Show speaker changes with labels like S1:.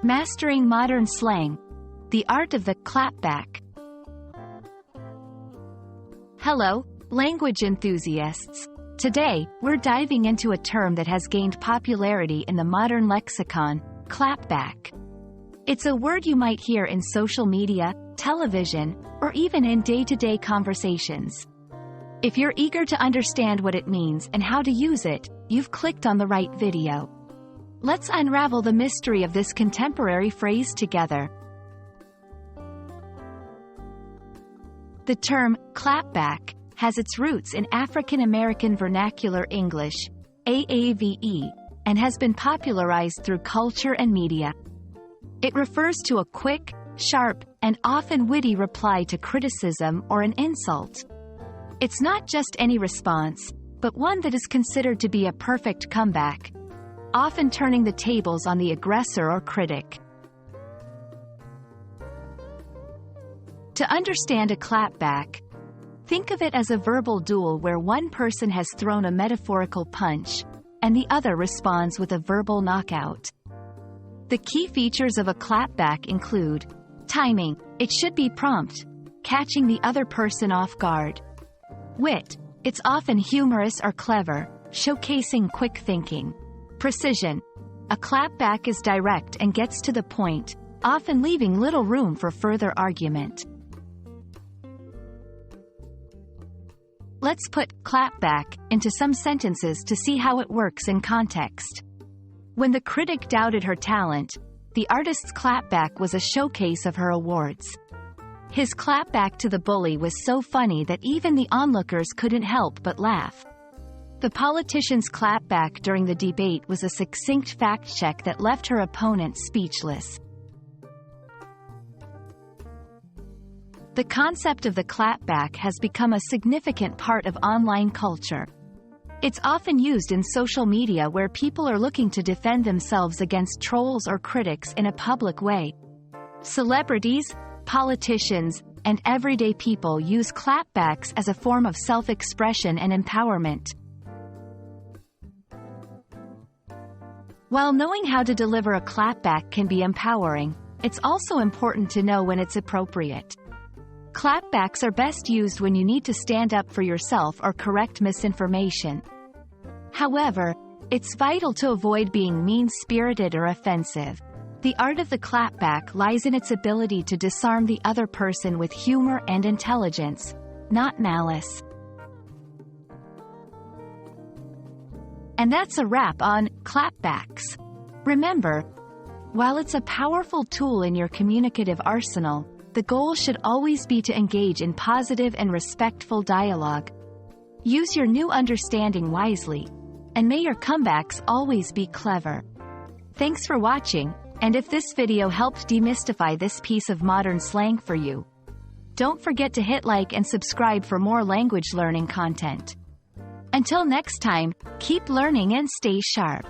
S1: Mastering Modern Slang. The Art of the Clapback. Hello, language enthusiasts. Today, we're diving into a term that has gained popularity in the modern lexicon, clapback. It's a word you might hear in social media, television, or even in day-to-day conversations. If you're eager to understand what it means and how to use it, you've clicked on the right video. Let's unravel the mystery of this contemporary phrase together. The term, clapback, has its roots in African American Vernacular English, AAVE, and has been popularized through culture and media. It refers to a quick, sharp, and often witty reply to criticism or an insult. It's not just any response, but one that is considered to be a perfect comeback, often turning the tables on the aggressor or critic. To understand a clapback, think of it as a verbal duel where one person has thrown a metaphorical punch, and the other responds with a verbal knockout. The key features of a clapback include timing, it should be prompt, catching the other person off guard. Wit, it's often humorous or clever, showcasing quick thinking. Precision, a clapback is direct and gets to the point, often leaving little room for further argument. Let's put clapback into some sentences to see how it works in context. When the critic doubted her talent, the artist's clapback was a showcase of her awards. His clapback to the bully was so funny that even the onlookers couldn't help but laugh. The politician's clapback during the debate was a succinct fact-check that left her opponent speechless. The concept of the clapback has become a significant part of online culture. It's often used in social media where people are looking to defend themselves against trolls or critics in a public way. Celebrities, politicians, and everyday people use clapbacks as a form of self-expression and empowerment. While knowing how to deliver a clapback can be empowering, it's also important to know when it's appropriate. Clapbacks are best used when you need to stand up for yourself or correct misinformation. However, it's vital to avoid being mean-spirited or offensive. The art of the clapback lies in its ability to disarm the other person with humor and intelligence, not malice. And that's a wrap on clapbacks. Remember, while it's a powerful tool in your communicative arsenal, the goal should always be to engage in positive and respectful dialogue. Use your new understanding wisely, and may your comebacks always be clever. Thanks for watching, and if this video helped demystify this piece of modern slang for you, don't forget to hit like and subscribe for more language learning content. Until next time, keep learning and stay sharp.